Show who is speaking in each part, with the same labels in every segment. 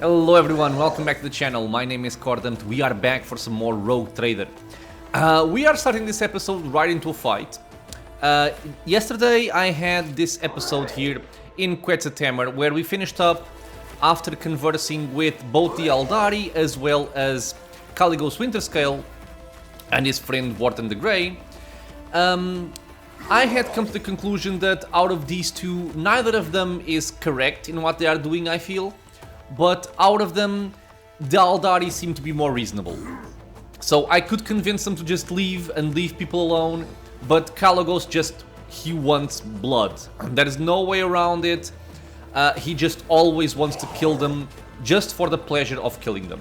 Speaker 1: Hello everyone, welcome back to the channel. My name is Khorne and we are back for some more Rogue Trader. We are starting this episode right into a fight. Yesterday I had this episode here in Quetzaltemur where we finished up after conversing with both the Eldari as well as Calligos Winterscale and his friend Wharton the Grey. I had come to the conclusion that out of these two, neither of them is correct in what they are doing, I feel. But out of them, the Eldari seem to be more reasonable. So I could convince them to just leave and leave people alone, but Calligos he wants blood. There is no way around it. He just always wants to kill them, just for the pleasure of killing them.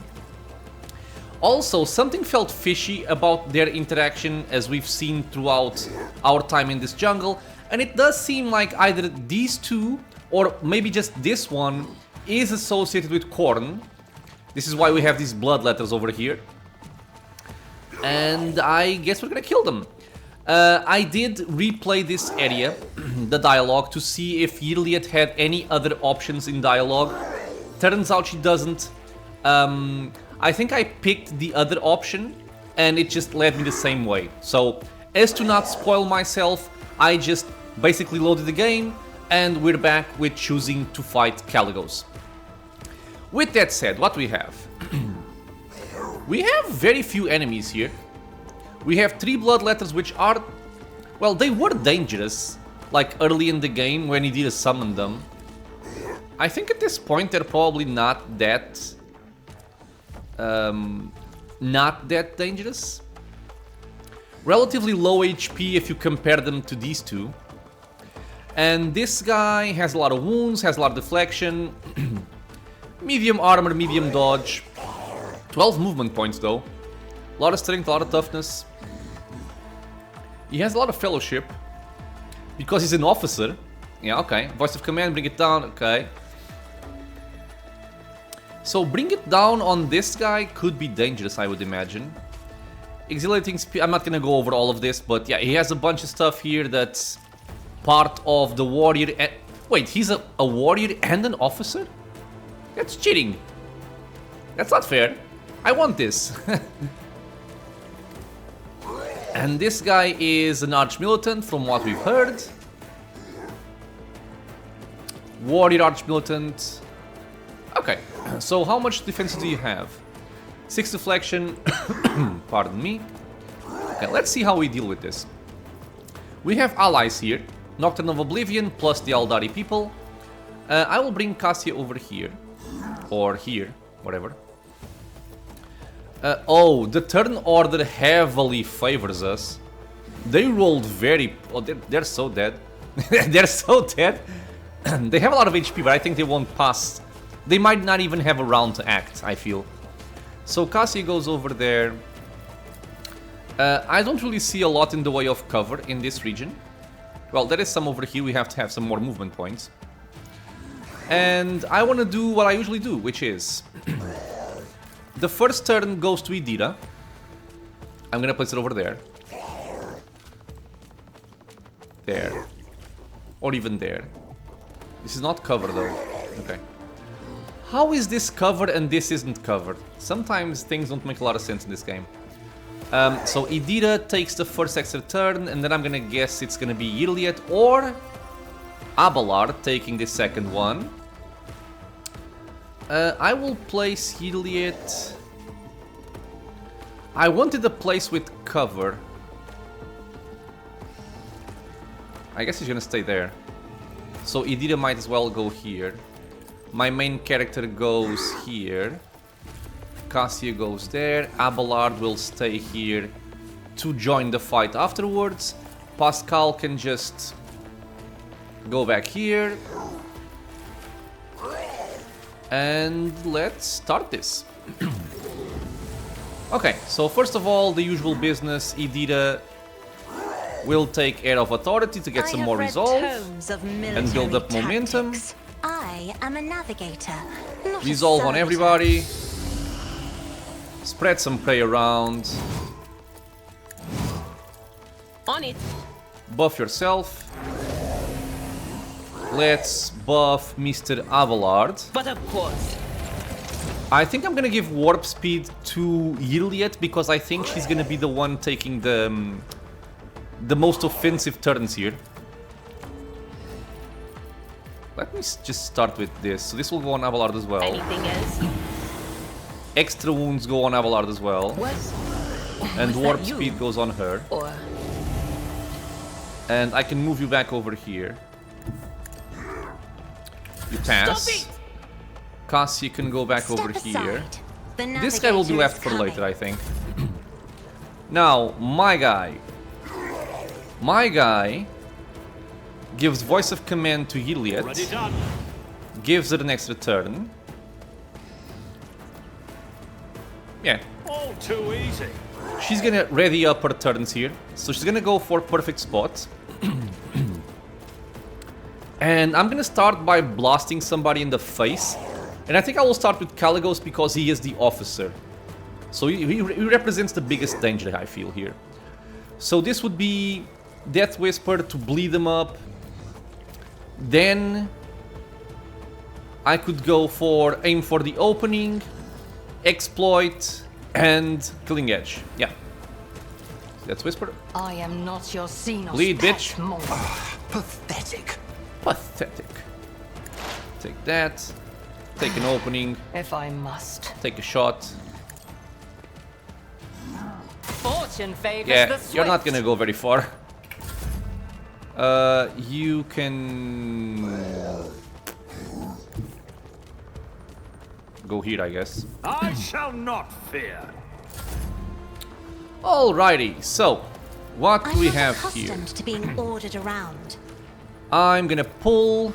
Speaker 1: Also, something felt fishy about their interaction as we've seen throughout our time in this jungle, and it does seem like either these two, or maybe just this one, is associated with Khorne. This is why we have these blood letters over here. And I guess we're gonna kill them. I did replay this area, the dialogue, to see if Yirliet had any other options in dialogue. Turns out she doesn't. I think I picked the other option and it just led me the same way. So, as to not spoil myself, I just basically loaded the game and we're back with choosing to fight Calligos. With that said, what we have? We have very few enemies here. We have 3 blood letters which are... well, they were dangerous, like early in the game when Idira summoned them. I think at this point they're probably not that dangerous. Relatively low HP if you compare them to these two. And this guy has a lot of wounds, has a lot of deflection. Medium armor, medium dodge. 12 movement points though. A lot of strength, a lot of toughness. He has a lot of fellowship. Because he's an officer. Yeah, okay. Voice of command, bring it down, okay. So bring it down on this guy could be dangerous, I would imagine. Exhilarating speed, I'm not gonna go over all of this, but yeah, he has a bunch of stuff here that's part of the warrior. Wait, he's a warrior and an officer? That's cheating. That's not fair. I want this. And this guy is an arch-militant from what we've heard. Warrior arch-militant. Okay, so how much defense do you have? 6 deflection. Pardon me. Okay, let's see how we deal with this. We have allies here. Nocturne of Oblivion plus the Eldari people. I will bring Cassia over here. Or here, whatever. Oh, the turn order heavily favors us. They rolled very... oh, they're so dead. They're so dead. They have a lot of HP, but I think they won't pass. They might not even have a round to act, I feel. So Cassia goes over there. I don't really see a lot in the way of cover in this region. Well, there is some over here. We have to have some more movement points. And I want to do what I usually do, which is... the first turn goes to Idira. I'm gonna place it over there. There. Or even there. This is not cover though. Okay. How is this covered and this isn't covered? Sometimes things don't make a lot of sense in this game. So Idira takes the first extra turn, and then I'm gonna guess it's gonna be Yirliet or Abelard taking the second one. I will place Yirliet... I wanted a place with cover. I guess he's gonna stay there. So Idira might as well go here. My main character goes here. Cassia goes there. Abelard will stay here to join the fight afterwards. Pascal can just go back here. And let's start this. Okay, so first of all, the usual business. Idira will take Air of Authority to get some more resolve and build up momentum.
Speaker 2: I am a navigator, not
Speaker 1: Resolve
Speaker 2: a
Speaker 1: on everybody. Spread some prey around.
Speaker 3: On it.
Speaker 1: Buff yourself. Let's buff Mr. Abelard.
Speaker 3: But of course.
Speaker 1: I think I'm gonna give warp speed to Yiliet because I think she's gonna be the one taking the most offensive turns here. Let me just start with this. So this will go on Abelard as well.
Speaker 3: Anything else?
Speaker 1: Extra wounds go on Abelard as well. And
Speaker 3: Was
Speaker 1: warp
Speaker 3: that you?
Speaker 1: speed goes on her.
Speaker 3: Or
Speaker 1: And I can move you back over here. You pass. Cassie can go back over here. This guy will be left for later, I think. Now, my guy. My guy gives voice of command to Yiliet. Gives it an extra turn. Yeah.
Speaker 4: All too easy.
Speaker 1: She's gonna ready up her turns here. So she's gonna go for perfect spot. And I'm gonna start by blasting somebody in the face. And I think I will start with Calligos because he is the officer. So he represents the biggest danger, I feel, here. So this would be Death Whisper to bleed them up. Then I could go for aim for the opening, exploit, and killing edge. Yeah. Death Whisper.
Speaker 3: I am not your Xenos
Speaker 1: Bleed,
Speaker 3: pet
Speaker 1: bitch.
Speaker 3: monster.
Speaker 4: Pathetic.
Speaker 1: Pathetic. Take that. Take an opening.
Speaker 3: If I must.
Speaker 1: Take a shot.
Speaker 3: Fortune favors the
Speaker 1: Yeah,
Speaker 3: swift.
Speaker 1: you're not gonna go very far. You can go here, I guess.
Speaker 4: I shall not fear.
Speaker 1: Alrighty, so what do
Speaker 2: I'm
Speaker 1: we
Speaker 2: not
Speaker 1: have here?
Speaker 2: accustomed to being ordered around.
Speaker 1: I'm gonna pull.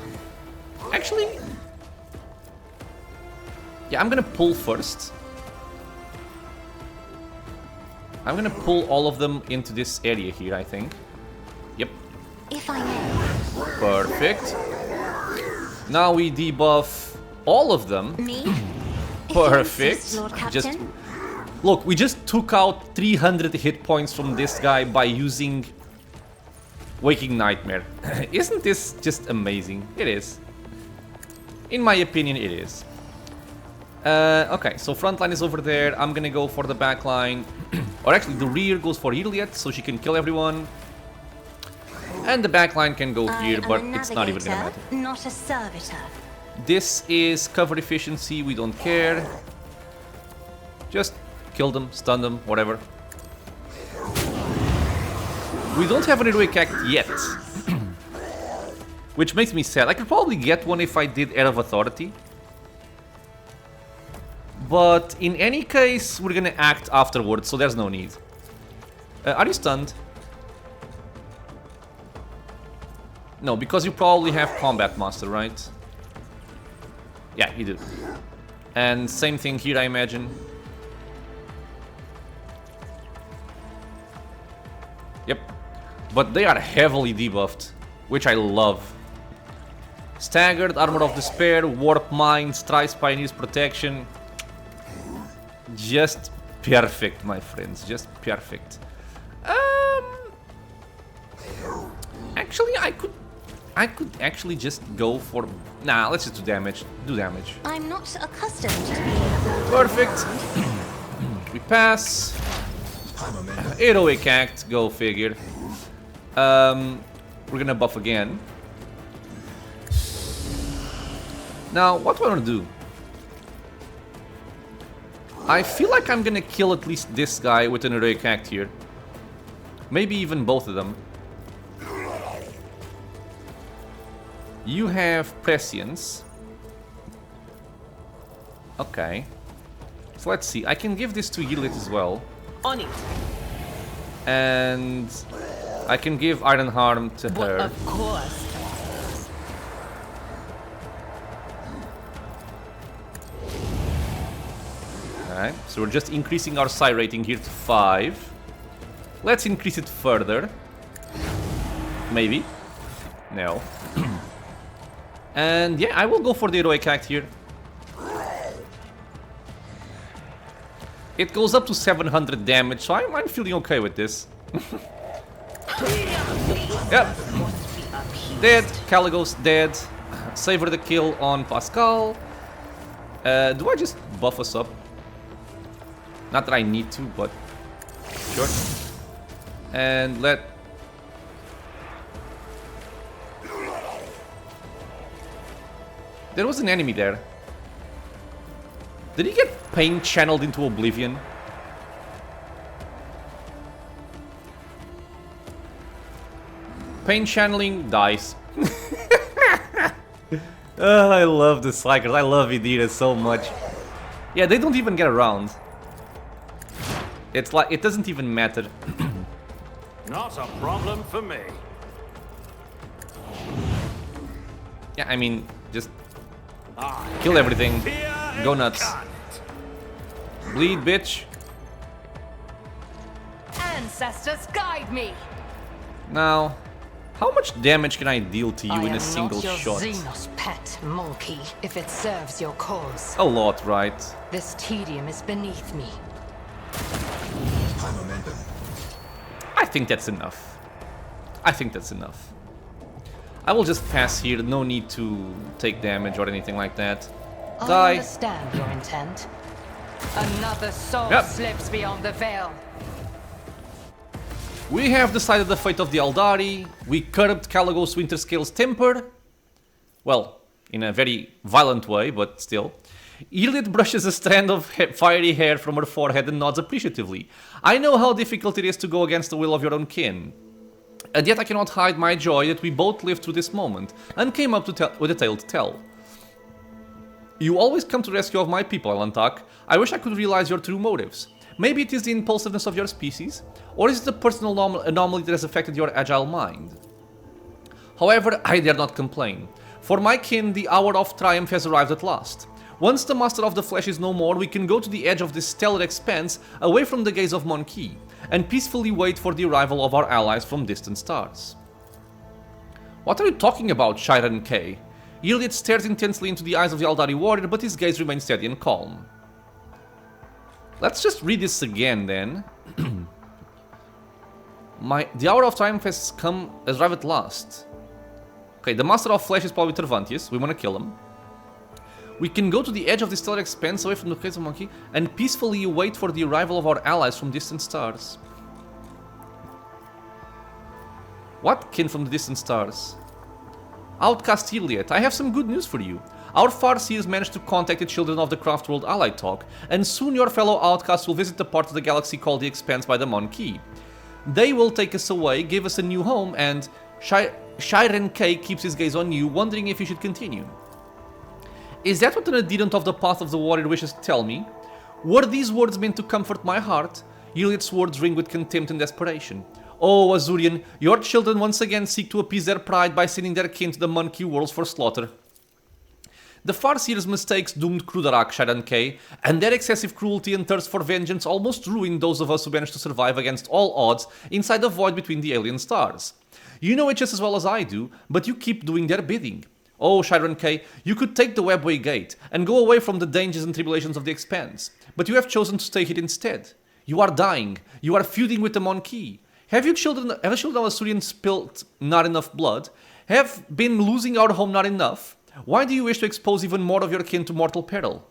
Speaker 1: Actually, yeah, I'm gonna pull first. I'm gonna pull all of them into this area here, I think. Yep.
Speaker 2: If I may.
Speaker 1: Perfect. Now we debuff all of them.
Speaker 2: Me? If you
Speaker 1: Perfect.
Speaker 2: insist, Lord
Speaker 1: Just
Speaker 2: Captain.
Speaker 1: look, we just took out 300 hit points from this guy by using Waking Nightmare. Isn't this just amazing? It is. In my opinion, it is. Okay, so frontline is over there. I'm gonna go for the back line. Or actually, the rear goes for Yiliet, so she can kill everyone. And the back line can go here, but it's not even gonna matter.
Speaker 2: Not a servitor.
Speaker 1: This is cover efficiency, we don't care. Just kill them, stun them, whatever. We don't have an heroic act yet. Which makes me sad. I could probably get one if I did Air of Authority. But in any case, we're gonna act afterwards, so there's no need. Are you stunned? No, because you probably have Combat Master, right? Yeah, you do. And same thing here, I imagine. Yep. But they are heavily debuffed, which I love. Staggered, Armor of Despair, Warp Mind, Strice Pioneer's Protection. Just perfect, my friends. Just perfect. Actually, I could actually just go for... Nah, let's just do damage. Do damage.
Speaker 2: I'm not accustomed to being
Speaker 1: Perfect. We pass. Heroic Act, go figure. We're gonna buff again. Now, what do I want to do? I feel like I'm gonna kill at least this guy with an Heroic Act here. Maybe even both of them. You have Prescience. Okay. So let's see. I can give this to Yiliet as well.
Speaker 3: On it.
Speaker 1: And I can give Iron Harm to
Speaker 3: But
Speaker 1: her.
Speaker 3: of course.
Speaker 1: Alright, so we're just increasing our psi rating here to 5. Let's increase it further. Maybe. No. And yeah, I will go for the Heroic Act here. It goes up to 700 damage, so I'm feeling okay with this. Yep. Dead. Calligos dead. Savor the kill on Pascal. Do I just buff us up? Not that I need to, but sure. And let... There was an enemy there. Did he get pain channeled into oblivion? Pain channeling dies. I love the psykers. I love Idira so much. Yeah, they don't even get around. It's like it doesn't even matter.
Speaker 4: Not a problem for me.
Speaker 1: Yeah, I mean, just
Speaker 4: I
Speaker 1: kill everything.
Speaker 4: fear
Speaker 1: Go nuts.
Speaker 4: incarnate.
Speaker 1: Bleed, bitch.
Speaker 3: Ancestors, guide me.
Speaker 1: Now, how much damage can I deal to you
Speaker 3: I
Speaker 1: in
Speaker 3: am
Speaker 1: a single
Speaker 3: not your
Speaker 1: shot?
Speaker 3: Xenos pet, monkey, if it serves your cause.
Speaker 1: A lot, right?
Speaker 3: This tedium is beneath me.
Speaker 1: I think that's enough. I think that's enough. I will just pass here. No need to take damage or anything like that.
Speaker 3: I
Speaker 1: Die.
Speaker 3: understand your intent. Another soul
Speaker 1: Yep.
Speaker 3: slips beyond the veil.
Speaker 1: We have decided the fate of the Eldari. We curbed Calligos Winterscale's temper. Well, in a very violent way, but still. Iliad brushes a strand of fiery hair from her forehead and nods appreciatively. I know how difficult it is to go against the will of your own kin. And yet I cannot hide my joy that we both lived through this moment and came up with a tale to tell. You always come to the rescue of my people, Elantak. I wish I could realize your true motives. Maybe it is the impulsiveness of your species, or is it the personal anomaly that has affected your agile mind? However, I dare not complain. For my kin, the hour of triumph has arrived at last. Once the Master of the Flesh is no more, we can go to the edge of this stellar expanse, away from the gaze of Mon-Ki, and peacefully wait for the arrival of our allies from distant stars. What are you talking about, Shiren K? Iliad stares intensely into the eyes of the Eldari warrior, but his gaze remains steady and calm. Let's just read this again, then. The hour of triumph has arrived at last. Okay, the Master of Flesh is probably Tervantius. We want to kill him. We can go to the edge of the stellar expanse away from the gaze of Mon-Ki and peacefully wait for the arrival of our allies from distant stars. What kin from the distant stars? Outcast Iliad, I have some good news for you. Our Farseers managed to contact the children of the Craft World Ally Talk, and soon your fellow outcasts will visit the part of the galaxy called the Expanse by the Mon-Ki. They will take us away, give us a new home, and Shiren K keeps his gaze on you, wondering if you should continue. Is that what an adherent of the Path of the Warrior wishes to tell me? Were these words meant to comfort my heart? Iliad's words ring with contempt and desperation. Oh, Azurian, your children once again seek to appease their pride by sending their kin to the Mon-Ki worlds for slaughter. The Farseer's mistakes doomed Krudarak, Shiren K, and their excessive cruelty and thirst for vengeance almost ruined those of us who managed to survive against all odds inside the void between the alien stars. You know it just as well as I do, but you keep doing their bidding. Oh, Shiren K, you could take the Webway Gate and go away from the dangers and tribulations of the Expanse, but you have chosen to stay here instead. You are dying. You are feuding with the Mon-Ki. Have the children of Asurian spilled not enough blood? Have been losing our home not enough? Why do you wish to expose even more of your kin to mortal peril?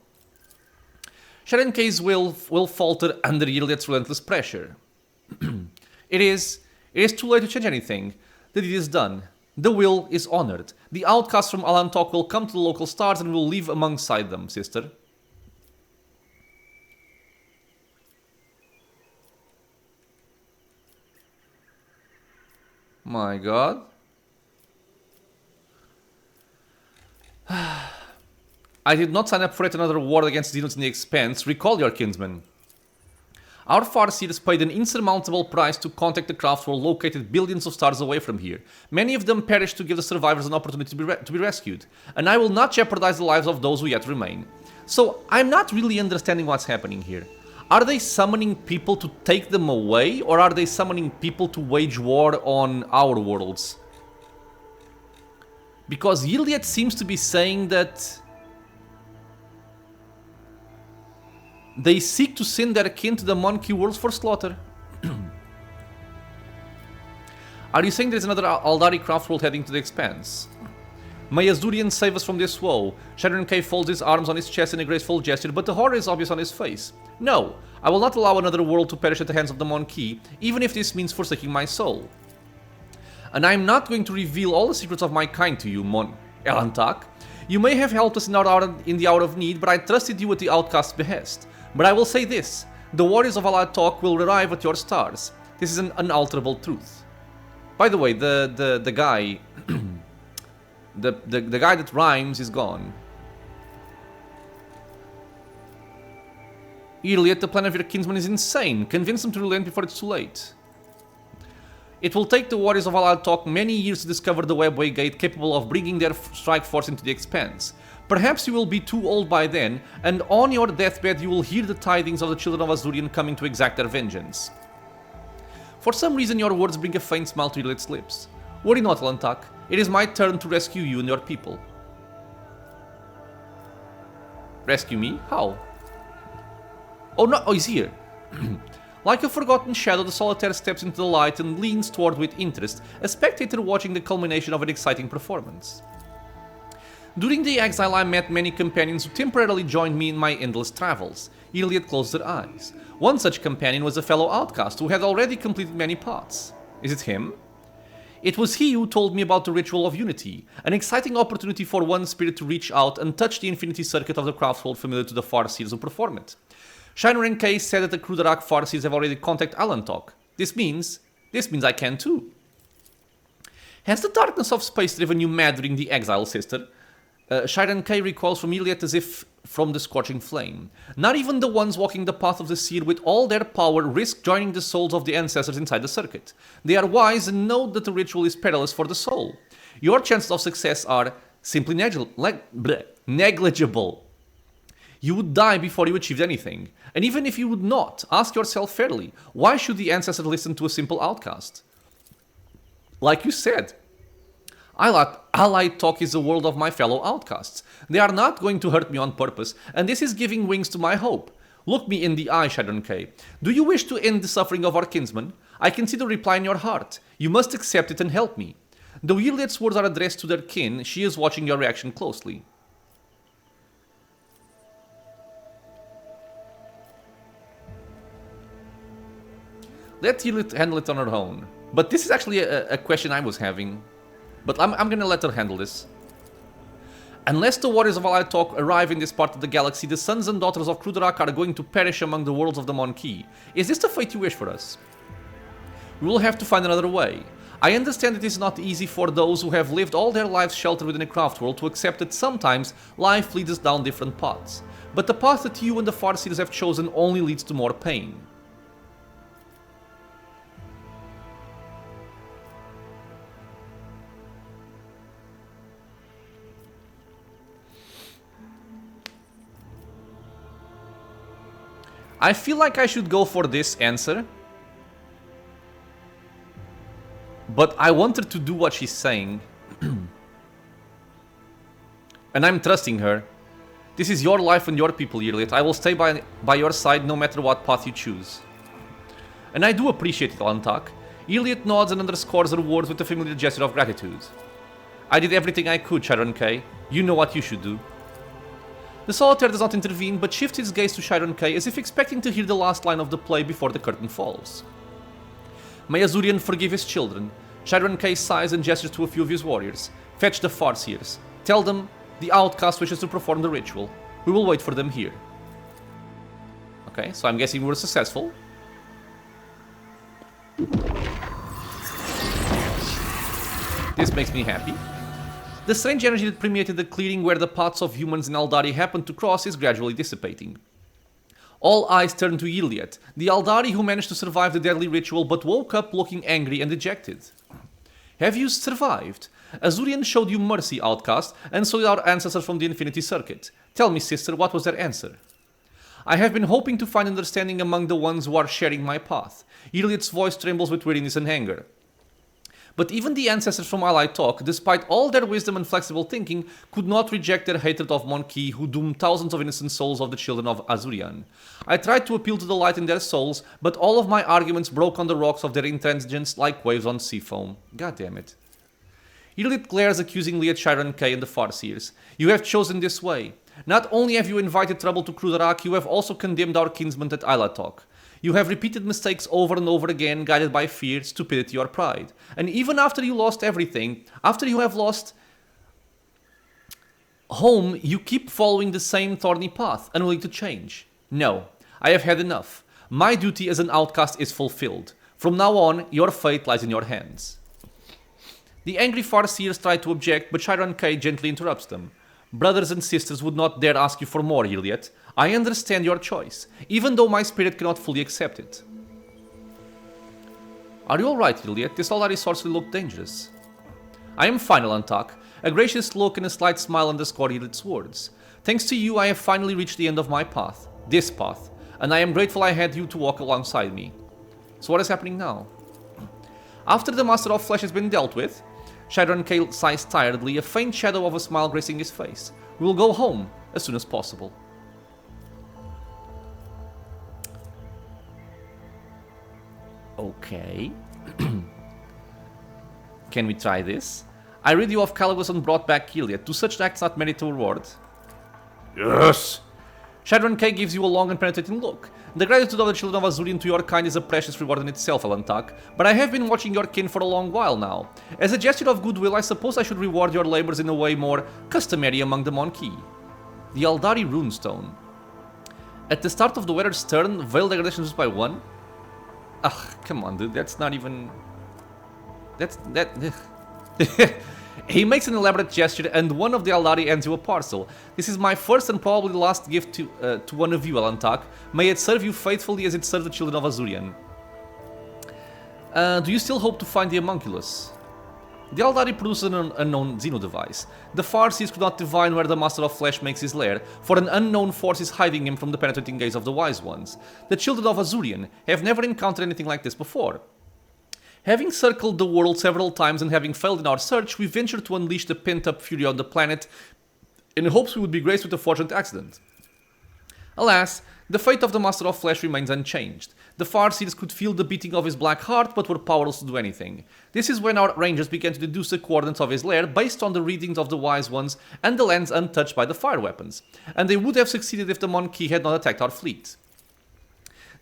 Speaker 1: Shiren K's will falter under Iliad's relentless pressure. It is too late to change anything. The deed is done. The will is honored. The outcasts from Alantok will come to the local stars and will live alongside them, sister. My god. I did not sign up for yet another war against Xenos in the Expanse. Recall your kinsmen. Our Farseers paid an insurmountable price to contact the craft world located billions of stars away from here. Many of them perished to give the survivors an opportunity to be rescued, and I will not jeopardize the lives of those who yet remain. So, I'm not really understanding what's happening here. Are they summoning people to take them away, or are they summoning people to wage war on our worlds? Because Iliad seems to be saying that they seek to send their kin to the Mon-Ki worlds for slaughter. Are you saying there's another Eldari craft world heading to the Expanse? May Azurian save us from this woe. Shadoran K folds his arms on his chest in a graceful gesture, but the horror is obvious on his face. No, I will not allow another world to perish at the hands of the Mon-Ki, even if this means forsaking my soul. And I am not going to reveal all the secrets of my kind to you, Elantak. You may have helped us in the hour of need, but I trusted you at the outcast's behest. But I will say this, the warriors of Alatok will arrive at your stars. This is an unalterable truth. By the way, the guy... the guy that rhymes is gone. Iliad, the plan of your kinsman is insane. Convince him to relent before it's too late. It will take the warriors of Alatok many years to discover the webway gate capable of bringing their strike force into the expanse. Perhaps you will be too old by then, and on your deathbed you will hear the tidings of the children of Azurian coming to exact their vengeance. For some reason your words bring a faint smile to Iliad's lips. Worry not, Elantak. It is my turn to rescue you and your people. Rescue me? How? Oh no, oh, he's here. Like a forgotten shadow, the solitaire steps into the light and leans toward with interest, a spectator watching the culmination of an exciting performance. During the exile, I met many companions who temporarily joined me in my endless travels. Iliad closed her eyes. One such companion was a fellow outcast who had already completed many paths. Is it him? It was he who told me about the Ritual of Unity, an exciting opportunity for one spirit to reach out and touch the infinity circuit of the craft world familiar to the Farseers who perform it. Shadoran K said that the Krudarak Farseers have already contacted Alantok. This means I can too. Has the darkness of space driven you mad during the exile, sister? Shadoran K recoils from Iliad as if from the scorching flame. Not even the ones walking the path of the seer with all their power risk joining the souls of the ancestors inside the circuit. They are wise and know that the ritual is perilous for the soul. Your chances of success are simply negligible. You would die before you achieved anything. And even if you would not, ask yourself fairly, why should the ancestor listen to a simple outcast? Like you said, Allied Talk is the world of my fellow outcasts. They are not going to hurt me on purpose, and this is giving wings to my hope. Look me in the eye, Shadoran K. Do you wish to end the suffering of our kinsman? I can see the reply in your heart. You must accept it and help me. Though Iliad's words are addressed to their kin, she is watching your reaction closely. Let Iliad handle it on her own. But this is actually a question I was having. But I'm gonna let her handle this. Unless the warriors of Alatok arrive in this part of the galaxy, the sons and daughters of Krudarak are going to perish among the worlds of the Mon-Ki. Is this the fate you wish for us? We will have to find another way. I understand it is not easy for those who have lived all their lives sheltered within a craft world to accept that sometimes life leads us down different paths. But the path that you and the Farseers have chosen only leads to more pain. I feel like I should go for this answer. But I want her to do what she's saying. And I'm trusting her. This is your life and your people, Iliad. I will stay by your side no matter what path you choose. And I do appreciate it, Alantak. Iliad nods and underscores her words with a familiar gesture of gratitude. I did everything I could, Shadoran K. You know what you should do. The solitaire does not intervene, but shifts his gaze to Shadoran K as if expecting to hear the last line of the play before the curtain falls. May Azurian forgive his children. Shadoran K sighs and gestures to a few of his warriors. Fetch the Farseers. Tell them the outcast wishes to perform the ritual. We will wait for them here. Okay, so I'm guessing we were successful. This makes me happy. The strange energy that permeated the clearing where the paths of humans and Eldari happened to cross is gradually dissipating. All eyes turn to Iliad, the Eldari who managed to survive the deadly ritual but woke up looking angry and dejected. Have you survived? Azurian showed you mercy, outcast, and so did our ancestors from the Infinity Circuit. Tell me, sister, what was their answer? I have been hoping to find understanding among the ones who are sharing my path. Iliad's voice trembles with weariness and anger. But even the ancestors from Allied Talk, despite all their wisdom and flexible thinking, could not reject their hatred of Mon-Ki, who doomed thousands of innocent souls of the children of Azurian. I tried to appeal to the light in their souls, but all of my arguments broke on the rocks of their intransigence like waves on sea foam. God damn it. Yrlit glares accusingly at Chiron K and the Farseers. You have chosen this way. Not only have you invited trouble to Krudarak, you have also condemned our kinsmen at Ilatok. You have repeated mistakes over and over again, guided by fear, stupidity, or pride. And even after you lost everything, after you have lost home, you keep following the same thorny path, unwilling to change. No, I have had enough. My duty as an outcast is fulfilled. From now on, your fate lies in your hands. The angry Farseers try to object, but Chiron K gently interrupts them. Brothers and sisters would not dare ask you for more, Iliad. I understand your choice, even though my spirit cannot fully accept it. Are you alright, Iliad? This Aldari sorcery looked dangerous. I am fine, Alantak. A gracious look and a slight smile underscore Iliad's words. Thanks to you, I have finally reached the end of my path. This path. And I am grateful I had you to walk alongside me. So what is happening now? After the Master of Flesh has been dealt with, Chiron K sighs tiredly, a faint shadow of a smile gracing his face. We will go home as soon as possible. Okay. Can we try this? I rid you of Calligos and brought back Iliad. Do such acts not merit a reward? Yes! Chiron K gives you a long and penetrating look. The gratitude of the children of Azurian to your kind is a precious reward in itself, Alantak, but I have been watching your kin for a long while now. As a gesture of goodwill, I suppose I should reward your labors in a way more customary among the Monkey. The Aldari Runestone. At the start of the wearer's turn, veil degradation is by 1. Ugh, come on, dude, that's not even... He makes an elaborate gesture, and one of the Aldari hands you a parcel. This is my first and probably last gift to one of you, Alantak. May it serve you faithfully as it served the children of Azurian. Do you still hope to find the Haemonculus? The Aldari produces an unknown Xeno device. The Farseers could not divine where the Master of Flesh makes his lair, for an unknown force is hiding him from the penetrating gaze of the Wise Ones. The children of Azurian have never encountered anything like this before. Having circled the world several times and having failed in our search, we ventured to unleash the pent-up fury on the planet in hopes we would be graced with a fortunate accident. Alas, the fate of the Master of Flesh remains unchanged. The Farseers could feel the beating of his black heart, but were powerless to do anything. This is when our rangers began to deduce the coordinates of his lair based on the readings of the Wise Ones and the lands untouched by the fire weapons, and they would have succeeded if the Monkey had not attacked our fleet.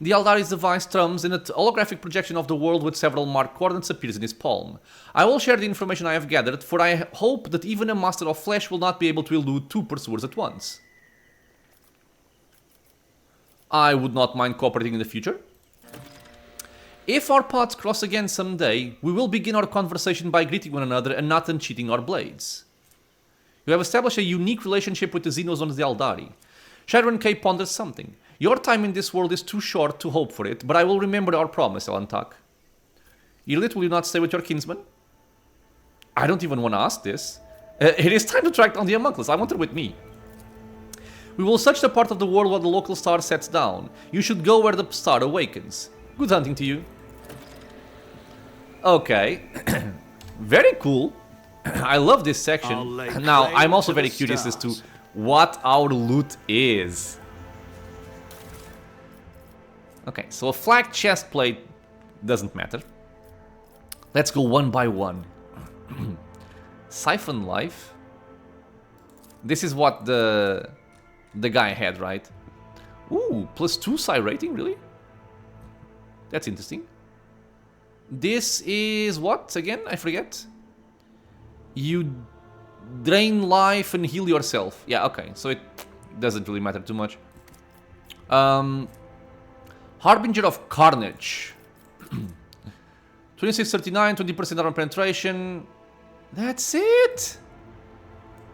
Speaker 1: The Aldari's device trums, and a holographic projection of the world with several marked coordinates appears in his palm. I will share the information I have gathered, for I hope that even a Master of Flesh will not be able to elude 2 pursuers at once. I would not mind cooperating in the future. If our paths cross again someday, we will begin our conversation by greeting one another and not unsheathing our blades. You have established a unique relationship with the Xenos on the Aldari. Chiron K ponders something. Your time in this world is too short to hope for it, but I will remember our promise, Alantak. Yrlit, will you not stay with your kinsman? I don't even want to ask this. It is time to track down the Haemonculus. I want her with me. We will search the part of the world where the local star sets down. You should go where the star awakens. Good hunting to you. Okay. Very cool. I love this section. Now, I'm also very curious as to what our loot is. Okay, so a flak chest plate doesn't matter. Let's go one by one. Siphon life. This is what the guy had, right? Ooh, +2 psi rating, really? That's interesting. This is what again? I forget. You drain life and heal yourself. Yeah, okay, so it doesn't really matter too much. Harbinger of Carnage. 2639, 20% armor penetration. That's it?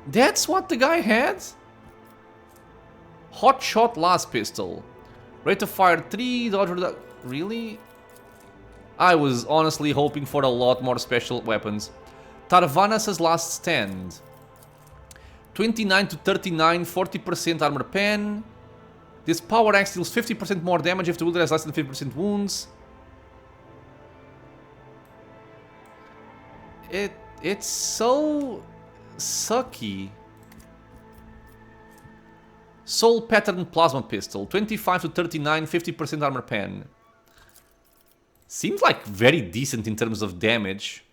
Speaker 1: That's what the guy had? Hot shot last pistol. Rate of fire 3, dodge reduction. Really? I was honestly hoping for a lot more special weapons. Tarvanas's last stand. 29 to 39, 40% armor pen. This power axe deals 50% more damage if the wielder has less than 50% wounds. It's so sucky. Soul Pattern Plasma Pistol. 25 to 39, 50% armor pen. Seems like very decent in terms of damage.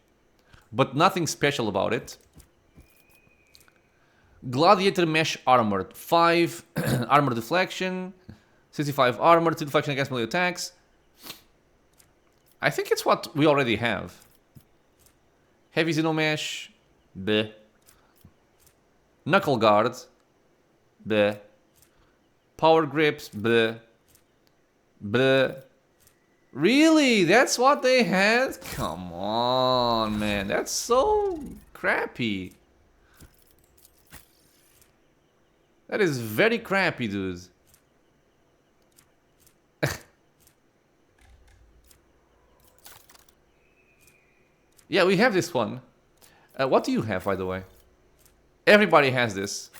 Speaker 1: but nothing special about it. Gladiator Mesh Armor, 5 armor deflection, 65 armor, 2 deflection against melee attacks. I think it's what we already have. Heavy Xeno Mesh, bleh. Knuckle Guard, bleh. Power Grips, bleh. Bleh. Really? That's what they had? Come on, man. That's so crappy. That is very crappy, dude. Yeah, we have this one. What do you have, by the way? Everybody has this.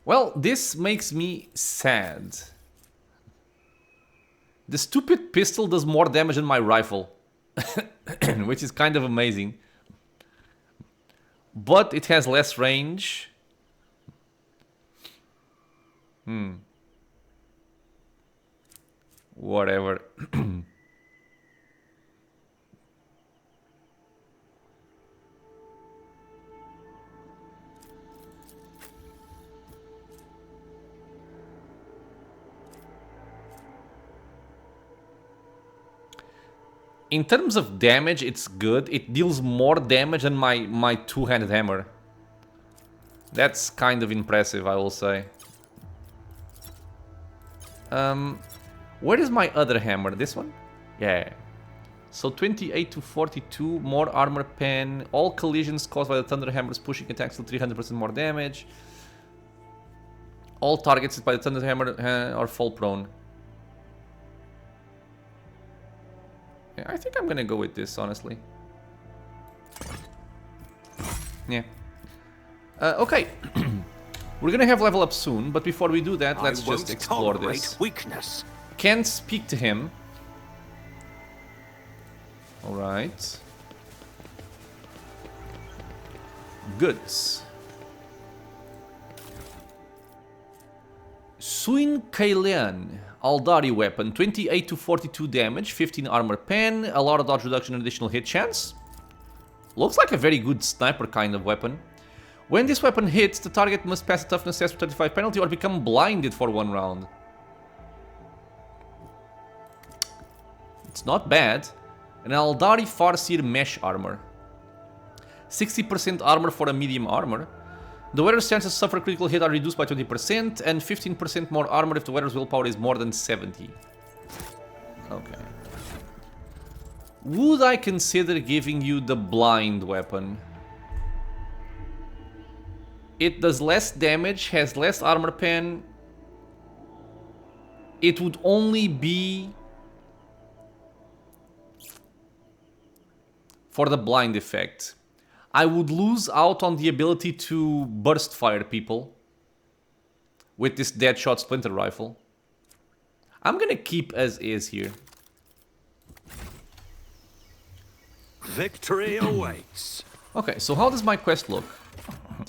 Speaker 1: Well, this makes me sad. The stupid pistol does more damage than my rifle. Which is kind of amazing. But it has less range. Whatever. In terms of damage, it's good. It deals more damage than my two-handed hammer. That's kind of impressive, I will say. Where is my other hammer? This one? Yeah. So 28 to 42, more armor pen. All collisions caused by the thunder hammers pushing attacks to 300% more damage. All targets by the thunder hammer are fall prone. Yeah, I think I'm gonna go with this, honestly. Yeah. Okay. We're gonna have level up soon, but before we do that, let's just explore this.
Speaker 4: Weakness.
Speaker 1: Can't speak to him. Alright. Goods. Suin Kailean. Aldari weapon, 28 to 42 damage, 15 armor pen, a lot of dodge reduction and additional hit chance. Looks like a very good sniper kind of weapon. When this weapon hits, the target must pass a toughness test with 35 penalty or become blinded for 1 round. It's not bad. An Aldari Farseer mesh armor. 60% armor for a medium armor. The wearer's chances to suffer a critical hit are reduced by 20% and 15% more armor if the wearer's willpower is more than 70. Okay. Would I consider giving you the blind weapon? It does less damage, has less armor pen. It would only be for the blind effect. I would lose out on the ability to burst fire people with this Deadshot Splinter Rifle. I'm gonna keep as is here.
Speaker 4: Victory awaits.
Speaker 1: Okay, so how does my quest look?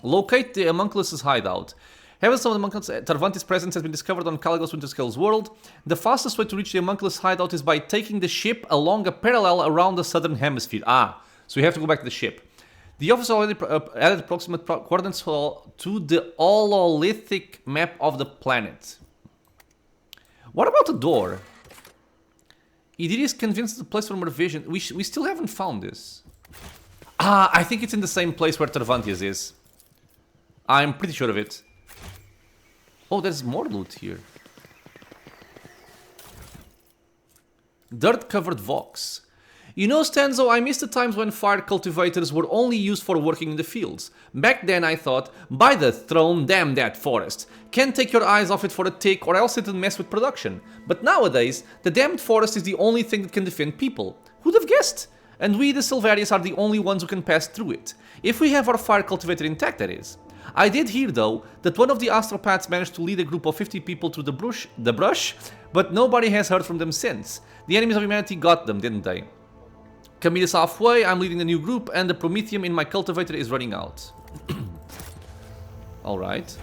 Speaker 1: Locate the Haemonculus' hideout. Heavens of the Haemonculus, Tarvanti's presence has been discovered on Calligos Winterscale's world. The fastest way to reach the Haemonculus' hideout is by taking the ship along a parallel around the southern hemisphere. Ah, so you have to go back to the ship. The officer already added approximate coordinates to the hololithic map of the planet. What about the door? Idira is convinced the place from her vision. We still haven't found this. Ah, I think it's in the same place where Tarvantius is. I'm pretty sure of it. Oh, there's more loot here. Dirt-covered Vox. You know, Stanzo, I miss the times when fire cultivators were only used for working in the fields. Back then I thought, by the throne, damn that forest. Can't take your eyes off it for a tick or else it'll mess with production. But nowadays, the damned forest is the only thing that can defend people. Who'd have guessed? And we, the Silvarius, are the only ones who can pass through it. If we have our fire cultivator intact, that is. I did hear, though, that one of the astropaths managed to lead a group of 50 people through the brush, but nobody has heard from them since. The enemies of humanity got them, didn't they? Come meet us halfway, I'm leading the new group, and the Promethium in my cultivator is running out. Alright.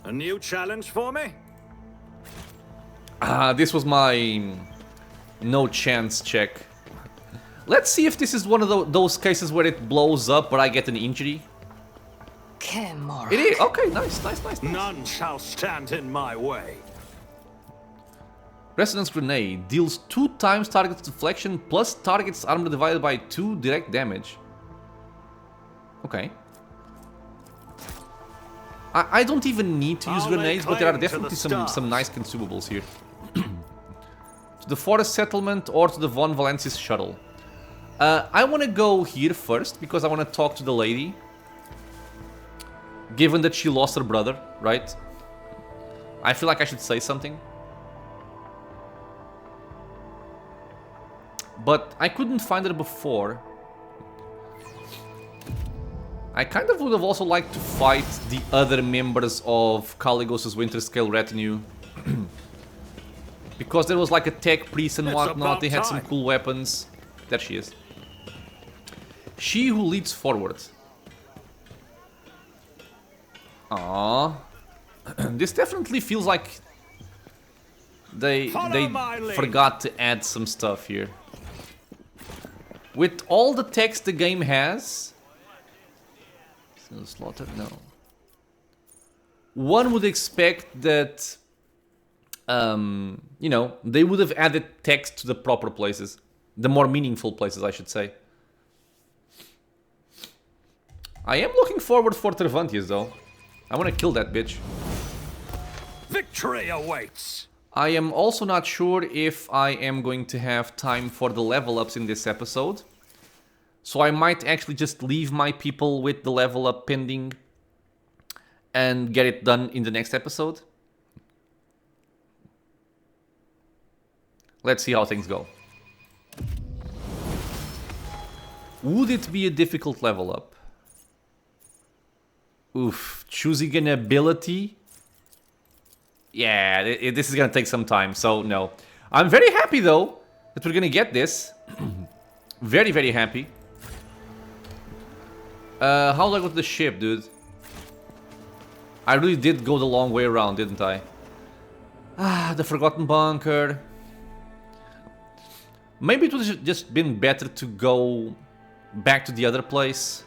Speaker 4: A new challenge for me?
Speaker 1: Ah, this was my no chance check. Let's see if this is one of those cases where it blows up but I get an injury.
Speaker 3: Khorne.
Speaker 1: It is. Okay, nice, nice, nice.
Speaker 4: None shall stand in my way.
Speaker 1: Resonance Grenade deals 2 times target's deflection plus target's armor divided by 2 direct damage. Okay. I don't even need to use grenades, but there are definitely some nice consumables here. To the Forest Settlement or to the Von Valensis shuttle. I want to go here first because I want to talk to the lady. Given that she lost her brother, right? I feel like I should say something. But I couldn't find her before. I kind of would have also liked to fight the other members of Calligos' Winterscale retinue. Because there was like a tech priest and whatnot, they had some cool weapons. There she is. She who leads forward. Aww. This definitely feels like they forgot to add some stuff here. With all the text the game has... Slaughter? No. One would expect that, you know, they would have added text to the proper places. The more meaningful places, I should say. I am looking forward for Tervantius, though. I want to kill that bitch.
Speaker 4: Victory awaits!
Speaker 1: I am also not sure if I am going to have time for the level ups in this episode. So I might actually just leave my people with the level up pending and get it done in the next episode. Let's see how things go. Would it be a difficult level up? Oof, choosing an ability? Yeah, this is gonna take some time, so no. I'm very happy though that we're gonna get this. Very, very happy. How do I go to the ship, dude? I really did go the long way around, didn't I? Ah, the Forgotten Bunker. Maybe it would have just been better to go back to the other place.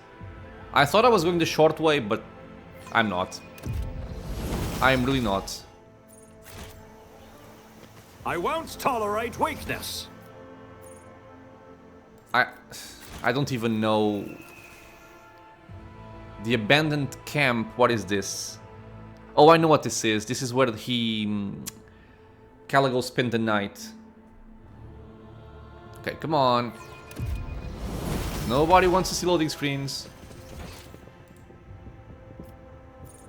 Speaker 1: I thought I was going the short way, but I'm not. I'm really not.
Speaker 4: I won't tolerate weakness.
Speaker 1: I don't even know. The abandoned camp, what is this? Oh, I know what this is. This is where Calligos spent the night. Okay, come on. Nobody wants to see loading screens.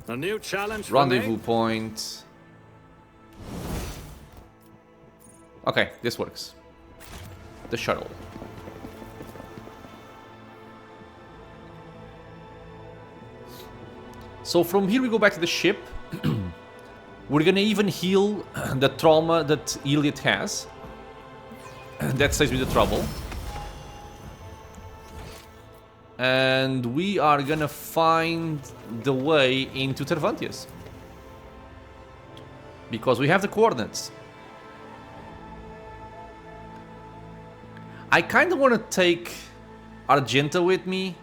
Speaker 4: A new challenge for
Speaker 1: Rendezvous
Speaker 4: me?
Speaker 1: point. Okay, this works. The shuttle. So from here we go back to the ship. We're gonna even heal the trauma that Iliad has. That saves me the trouble. And we are gonna find the way into Tervantius. Because we have the coordinates. I kinda wanna take Argenta with me.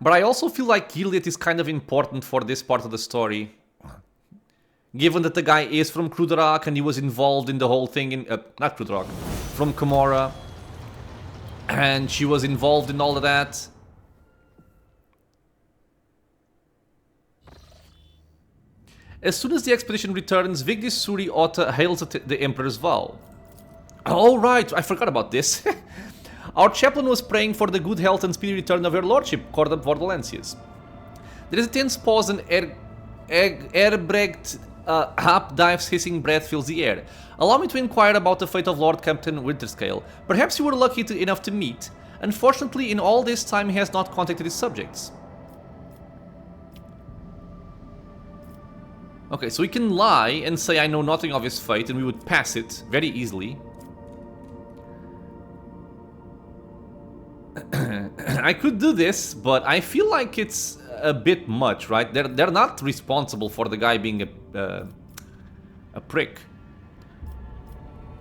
Speaker 1: But I also feel like Iliad is kind of important for this part of the story. Given that the guy is from Krudarak and he was involved in the whole thing in... not Krudarak, from Komora. And she was involved in all of that. As soon as the expedition returns, Vigdis Suri Otta hails the Emperor's vow. Oh right, I forgot about this. Our chaplain was praying for the good health and speedy return of your lordship, Cordon Vordalensius. There is a tense pause and Airbrecht Hapdive's hissing breath fills the air. Allow me to inquire about the fate of Lord Captain Winterscale. Perhaps you were lucky enough to meet. Unfortunately, in all this time he has not contacted his subjects. Okay, so we can lie and say I know nothing of his fate and we would pass it very easily. I could do this, but I feel like it's a bit much, right? They're not responsible for the guy being a prick.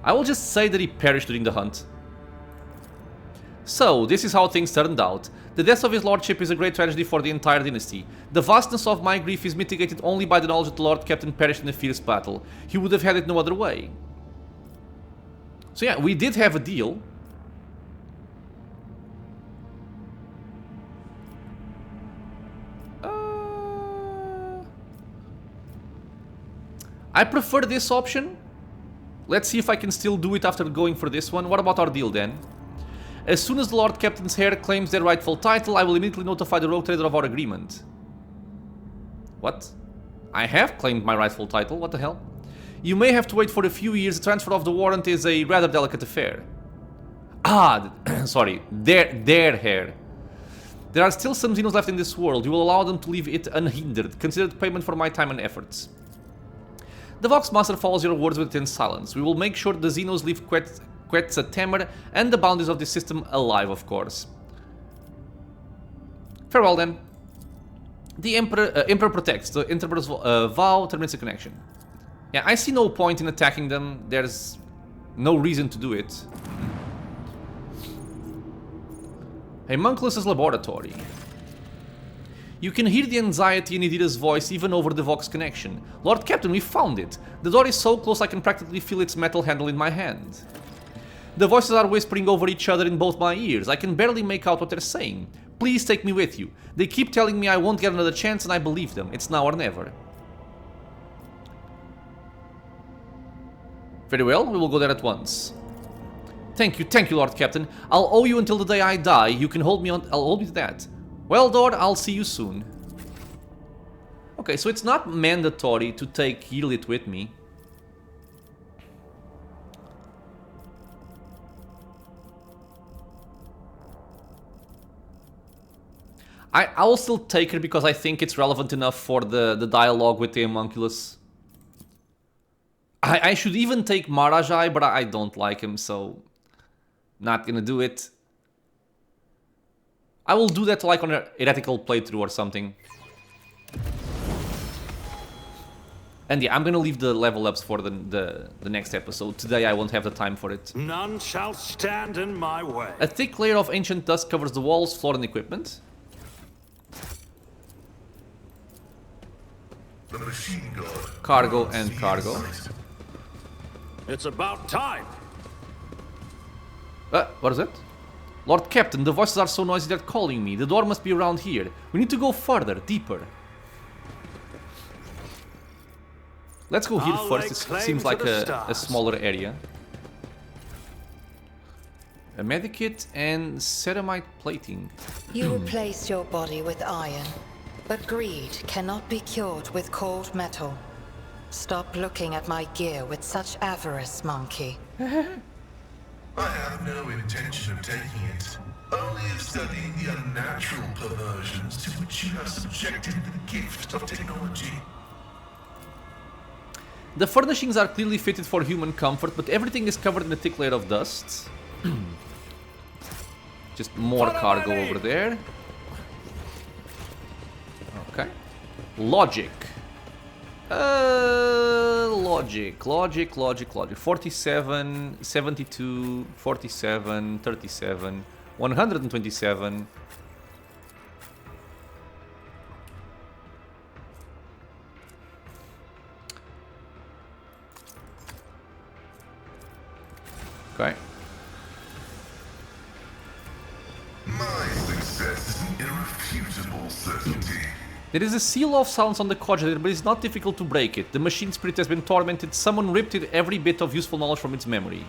Speaker 1: I will just say that he perished during the hunt. So, this is how things turned out. The death of his lordship is a great tragedy for the entire dynasty. The vastness of my grief is mitigated only by the knowledge that the Lord Captain perished in a fierce battle. He would have had it no other way. So yeah, we did have a deal. I prefer this option. Let's see if I can still do it after going for this one. What about our deal then? As soon as the Lord Captain's heir claims their rightful title, I will immediately notify the rogue trader of our agreement. What? I have claimed my rightful title, what the hell? You may have to wait for a few years. The transfer of the warrant is a rather delicate affair. Ah, sorry, their heir. There are still some Xenos left in this world. You will allow them to leave it unhindered. Consider it payment for my time and efforts. The Vox Master follows your words with intense silence. We will make sure the Xenos leave Quetzaltemer and the boundaries of this system alive, of course. Farewell then. The Emperor protects. The Emperor's vow terminates the connection. Yeah, I see no point in attacking them. There's no reason to do it. Haemonculus' laboratory. You can hear the anxiety in Idira's voice even over the Vox connection. Lord Captain, we found it. The door is so close I can practically feel its metal handle in my hand. The voices are whispering over each other in both my ears. I can barely make out what they're saying. Please take me with you. They keep telling me I won't get another chance and I believe them. It's now or never. Very well, we will go there at once. Thank you, Lord Captain. I'll owe you until the day I die. You can hold me on. I'll hold you to that. Well, Dor, I'll see you soon. Okay, so it's not mandatory to take Healit with me. I will still take her because I think it's relevant enough for the dialogue with the Haemonculus. I should even take Marajai, but I don't like him, so not gonna do it. I will do that like on a heretical playthrough or something. And yeah, I'm gonna leave the level ups for the next episode. Today I won't have the time for it.
Speaker 4: None shall stand in my way.
Speaker 1: A thick layer of ancient dust covers the walls, floor, and equipment.
Speaker 5: The machine guard.
Speaker 1: Cargo and cargo.
Speaker 4: It's about time.
Speaker 1: What is it? Lord Captain, the voices are so noisy they're calling me. The door must be around here. We need to go further, deeper. Let's go here first. It seems like a smaller area. A medikit and ceramite plating.
Speaker 3: You replaced your body with iron, but greed cannot be cured with cold metal. Stop looking at my gear with such avarice, monkey.
Speaker 5: I have no intention of taking it. Only of studying the unnatural perversions to which you have subjected the gift of technology.
Speaker 1: The furnishings are clearly fitted for human comfort, but everything is covered in a thick layer of dust. Just more cargo over there. Okay. Logic. Logic. 47, 72, 47, 37, 127. Okay.
Speaker 5: My success is an irrefutable certainty.
Speaker 1: There is a seal of silence on the codulator, but it's not difficult to break it. The machine spirit has been tormented. Someone ripped it every bit of useful knowledge from its memory.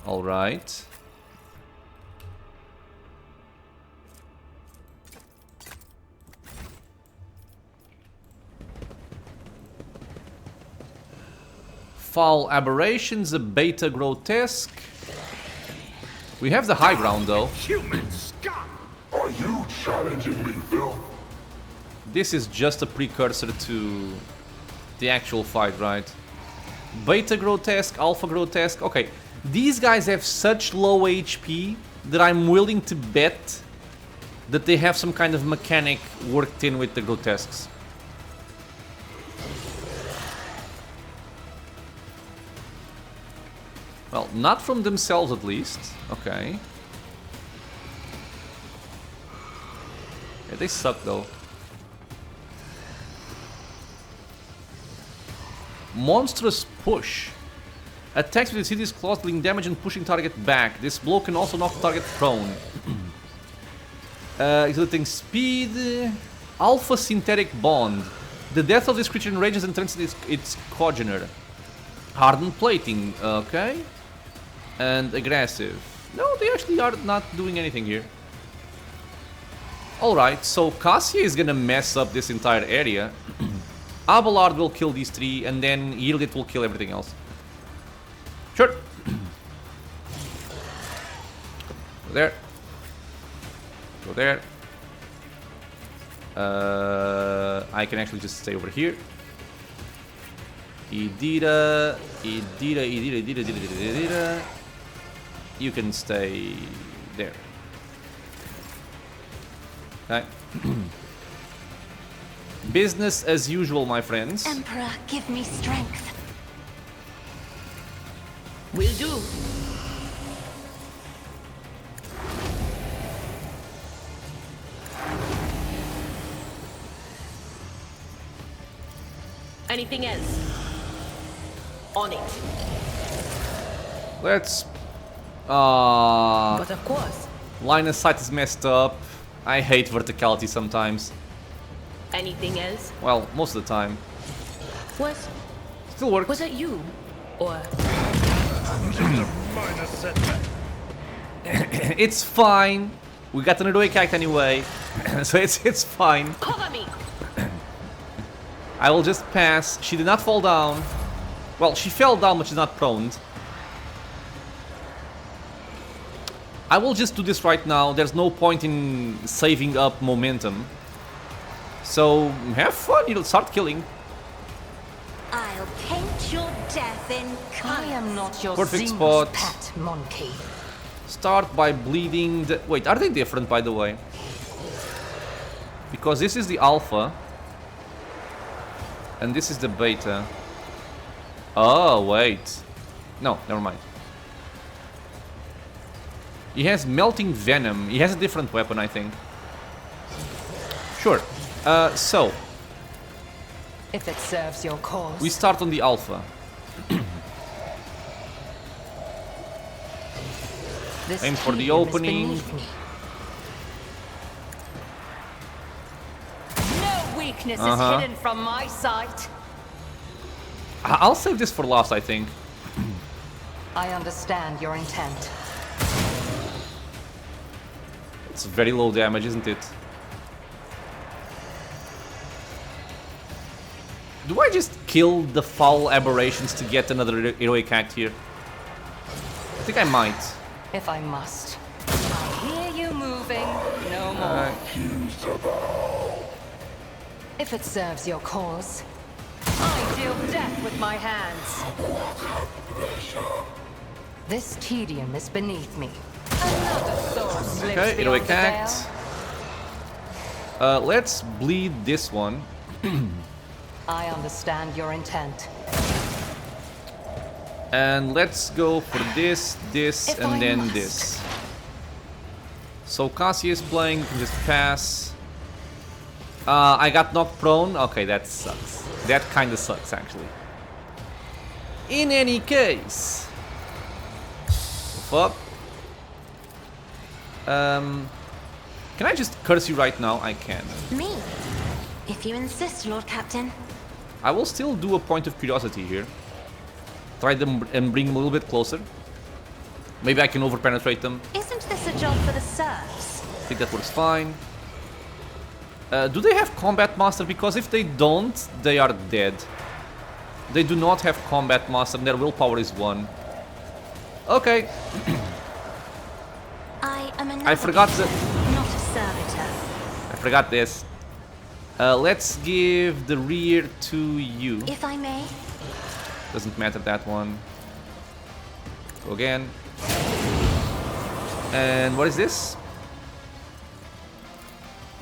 Speaker 1: Alright. Foul aberrations, a beta grotesque. We have the high ground though.
Speaker 4: Human scum!
Speaker 5: Are you challenging me, Phil?
Speaker 1: This is just a precursor to the actual fight, right? Beta grotesque, alpha grotesque. Okay, these guys have such low HP that I'm willing to bet that they have some kind of mechanic worked in with the grotesques. Well, not from themselves at least. Okay. Yeah, they suck though. Monstrous push. Attacks with the city's claws dealing damage and pushing target back. This blow can also knock the target prone. Exerting speed. Alpha synthetic bond. The death of this creature enrages and turns its congener. Hardened plating. Okay. And aggressive. No, they actually are not doing anything here. Alright, so Cassia is gonna mess up this entire area. Abelard will kill these three, and then Yieldit will kill everything else. Sure. Go there. Go there. I can actually just stay over here. Idira. You can stay there. Okay. Business as usual, my friends.
Speaker 2: Emperor, give me strength.
Speaker 6: Will do. Anything else? On it.
Speaker 1: Let's...
Speaker 6: But of course.
Speaker 1: line of sight is messed up. I hate verticality sometimes.
Speaker 6: Anything else?
Speaker 1: Well, most of the time.
Speaker 6: Was
Speaker 1: Still works.
Speaker 6: was it you? Or
Speaker 4: Minor setback.
Speaker 1: It's fine. We got an heroic act anyway. So it's fine.
Speaker 6: cover me?
Speaker 1: I will just pass. She did not fall down. Well, she fell down, but she's not prone. I will just do this right now. There's no point in saving up momentum. So, have fun. You'll start killing.
Speaker 2: I'll paint your death in
Speaker 3: I
Speaker 2: color.
Speaker 3: am not your
Speaker 1: Perfect
Speaker 3: Zing's
Speaker 1: spot.
Speaker 3: pet monkey.
Speaker 1: Start by bleeding the... Wait, are they different, by the way? Because this is the alpha. And this is the beta. Oh, wait. No, never mind. He has melting venom. He has a different weapon, I think. Sure. So,
Speaker 3: If it serves your cause.
Speaker 1: we start on the alpha.
Speaker 3: This
Speaker 1: aim for the
Speaker 3: kingdom is
Speaker 1: opening.
Speaker 3: beneath me.
Speaker 6: No weakness
Speaker 1: Uh-huh.
Speaker 6: is hidden from my sight.
Speaker 1: I'll save this for last, I think.
Speaker 3: I understand your intent.
Speaker 1: It's very low damage, isn't it? Do I just kill the foul aberrations to get another heroic act here? I think I might.
Speaker 3: If I must. I hear you moving. No more. If it serves your cause. I deal death with my hands. This tedium is beneath me. Another sword slips
Speaker 1: Okay,
Speaker 3: beyond
Speaker 1: heroic
Speaker 3: the
Speaker 1: act.
Speaker 3: veil.
Speaker 1: Let's bleed this one.
Speaker 3: I understand your intent.
Speaker 1: And let's go for this,
Speaker 3: If
Speaker 1: and
Speaker 3: I
Speaker 1: then
Speaker 3: must.
Speaker 1: this. So Cassie is playing, you can just pass. I got knocked prone. Okay, that sucks. That kind of sucks, actually. In any case. Fuck. Can I just curse you right now? I can.
Speaker 2: Me? If you insist, Lord Captain.
Speaker 1: I will still do a point of curiosity here. Try them and bring them a little bit closer. Maybe I can over-penetrate them.
Speaker 2: Isn't this a job for the serfs?
Speaker 1: I think that works fine. Do they have Combat Master? Because if they don't, they are dead. They do not have Combat Master and their willpower is 1. Okay.
Speaker 2: I am a
Speaker 1: I forgot the...
Speaker 2: not a servitor.
Speaker 1: I forgot this. Let's give the rear to you.
Speaker 2: If I may.
Speaker 1: Doesn't matter, that one. Go again. And what is this?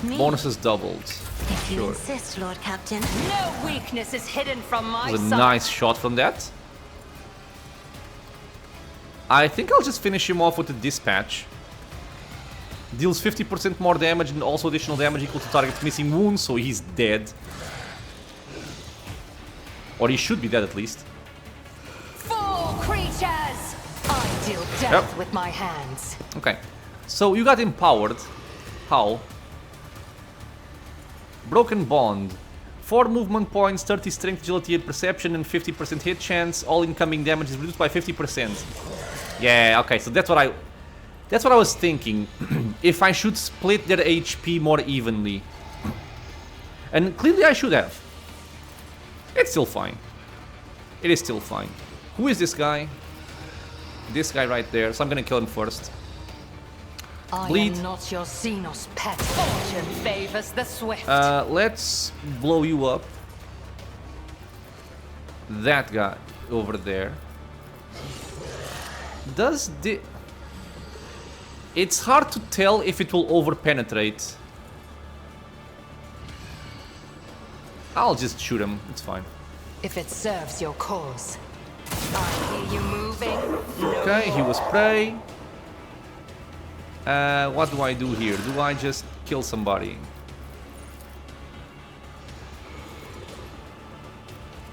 Speaker 2: Me?
Speaker 1: Bonuses doubled.
Speaker 2: If you
Speaker 1: Sure.
Speaker 2: insist, Lord Captain.
Speaker 6: No weakness is hidden from my
Speaker 1: That was a
Speaker 6: sight.
Speaker 1: nice shot from that. I think I'll just finish him off with the dispatch. Deals 50% more damage and also additional damage equal to target's missing wounds, so he's dead. Or he should be dead at least.
Speaker 6: Four creatures!
Speaker 3: I deal death with my hands.
Speaker 1: Okay, so you got empowered. How? Broken Bond. 4 movement points, 30 strength, agility, and perception, and 50% hit chance. All incoming damage is reduced by 50%. Yeah, okay, so that's what I was thinking. If I should split their HP more evenly. And clearly I should have. It's still fine. It is still fine. Who is this guy? This guy right there, so I'm gonna kill him first. Bleed.
Speaker 3: I am not your Xenos pet.
Speaker 6: Fortune favors the swift.
Speaker 1: Let's blow you up. That guy over there. Does the... It's hard to tell if it will over-penetrate. I'll just shoot him, it's fine.
Speaker 3: If it serves your cause.
Speaker 6: I hear you moving.
Speaker 1: Okay, he was prey. What do I do here? Do I just kill somebody?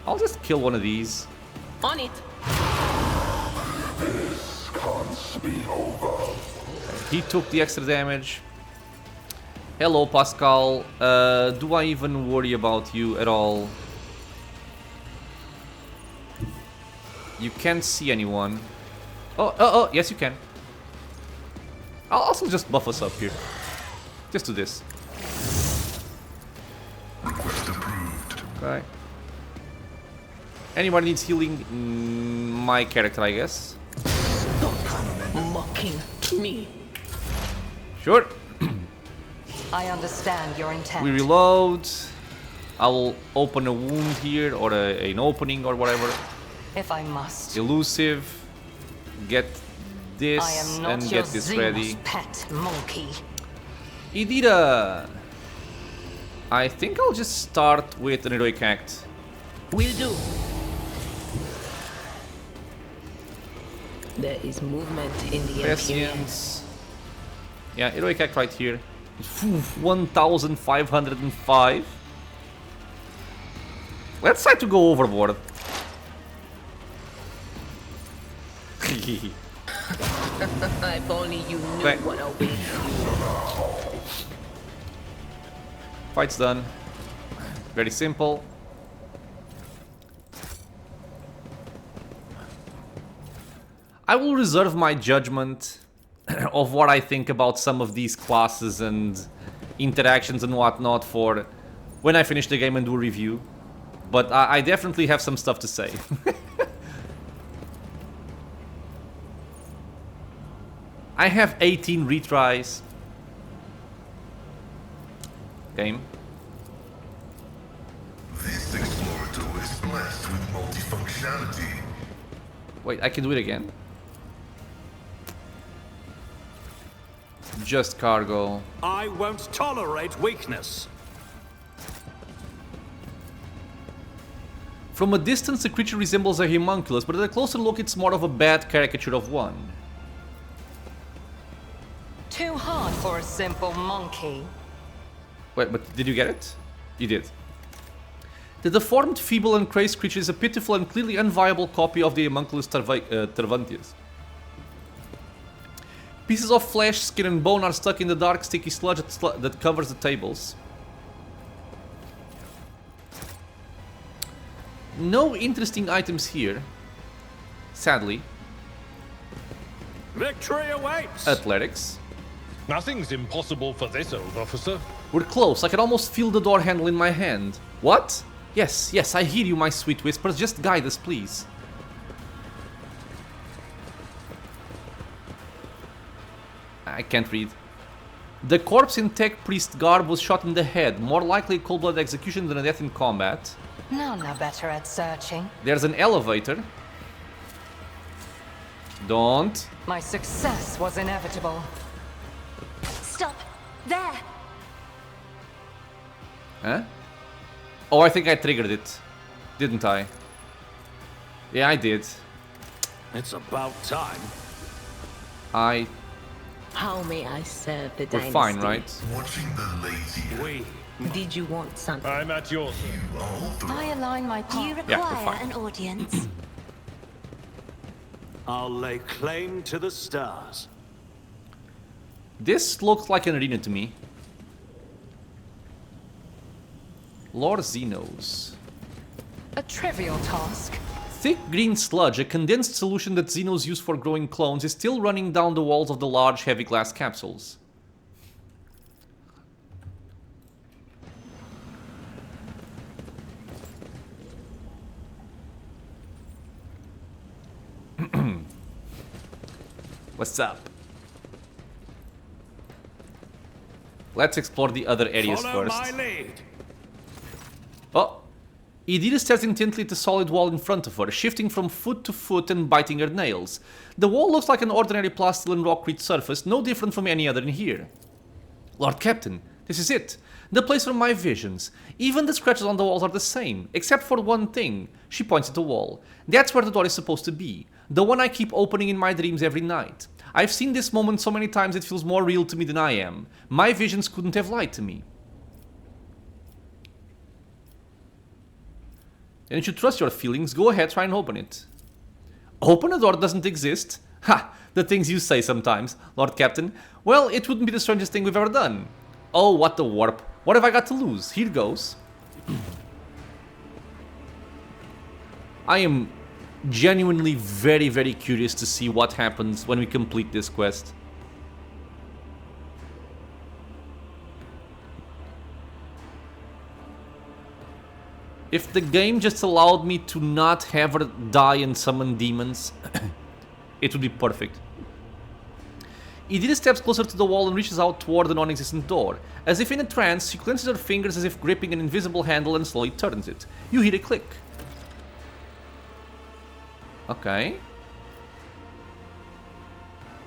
Speaker 1: I'll just kill one of these.
Speaker 6: On it.
Speaker 1: He took the extra damage. Hello, Pascal. Do I even worry about you at all? You can't see anyone. Oh, yes you can. I'll also just buff us up here. Just do this.
Speaker 5: Request approved.
Speaker 1: Okay. Anyone needs healing? My character, I guess.
Speaker 6: Mocking me.
Speaker 1: Sure.
Speaker 3: I understand your intent.
Speaker 1: We reload. I will open a wound here, or an opening, or whatever.
Speaker 3: If I must.
Speaker 1: Elusive. Get this
Speaker 3: I am not
Speaker 1: and
Speaker 3: your
Speaker 1: get this
Speaker 3: Xenos
Speaker 1: ready.
Speaker 3: pet monkey.
Speaker 1: Idira. I think I'll just start with an heroic act.
Speaker 6: Will do. There is movement in the Imperium.
Speaker 1: Prescience. Yeah, heroic act right here. 1,505. Let's try to go overboard.
Speaker 6: If only you knew
Speaker 1: Okay.
Speaker 6: what awaits you.
Speaker 1: Fight's done. Very simple. I will reserve my judgment of what I think about some of these classes and interactions and whatnot for when I finish the game and do a review. But I definitely have some stuff to say. I have 18 retries. Game.
Speaker 5: This Explorator is blessed with multifunctionality.
Speaker 1: Wait, I can do it again? Just cargo.
Speaker 4: I won't tolerate weakness.
Speaker 1: From a distance, the creature resembles a Haemonculus, but at a closer look, it's more of a bad caricature of one.
Speaker 3: Too hard for a simple monkey.
Speaker 1: Wait, but did you get it? You did. The deformed, feeble, and crazed creature is a pitiful and clearly unviable copy of the Haemonculus Tervantius. Pieces of flesh, skin, and bone are stuck in the dark, sticky sludge that covers the tables. No interesting items here, sadly.
Speaker 4: Victory awaits!
Speaker 1: Athletics.
Speaker 7: Nothing's impossible for this old officer.
Speaker 1: We're close. I can almost feel the door handle in my hand. What? Yes, yes, I hear you, my sweet whispers. Just guide us, please. I can't read. The corpse in tech priest garb was shot in the head. More likely a cold-blooded execution than a death in combat.
Speaker 3: None are better at searching.
Speaker 1: There's an elevator. Don't.
Speaker 3: My success was inevitable.
Speaker 2: Stop! There!
Speaker 1: Huh? Oh, I think I triggered it. Didn't I? Yeah, I did.
Speaker 4: It's about time.
Speaker 6: How may I serve the
Speaker 1: We're
Speaker 6: dynasty?
Speaker 1: fine, right?
Speaker 5: Watching the lazy.
Speaker 6: Did you want something?
Speaker 7: I'm at your
Speaker 2: I align my Do you
Speaker 1: we're
Speaker 2: require
Speaker 1: fine.
Speaker 2: an audience?
Speaker 4: I'll lay claim to the stars.
Speaker 1: This looks like an arena to me. Lord Xenos.
Speaker 3: A trivial task.
Speaker 1: Thick green sludge, a condensed solution that Xenos use for growing clones, is still running down the walls of the large, heavy glass capsules. What's up? Let's explore the other areas
Speaker 4: Follow
Speaker 1: first.
Speaker 4: my lead.
Speaker 1: Oh! Idira stares intently at the solid wall in front of her, shifting from foot to foot and biting her nails. The wall looks like an ordinary plastiline rockcrete surface, no different from any other in here. Lord Captain, this is it. The place for my visions. Even the scratches on the walls are the same, except for one thing. She points at the wall. That's where the door is supposed to be. The one I keep opening in my dreams every night. I've seen this moment so many times it feels more real to me than I am. My visions couldn't have lied to me. And you should trust your feelings. Go ahead, try and open it. Open a door doesn't exist? Ha! The things you say sometimes, Lord Captain. Well, it wouldn't be the strangest thing we've ever done. Oh, what the warp. What have I got to lose? Here goes. I am genuinely very, very curious to see what happens when we complete this quest. If the game just allowed me to not have her die and summon demons, it would be perfect. Idira steps closer to the wall and reaches out toward the non-existent door. As if in a trance, she clenches her fingers as if gripping an invisible handle and slowly turns it. You hear a click. Okay.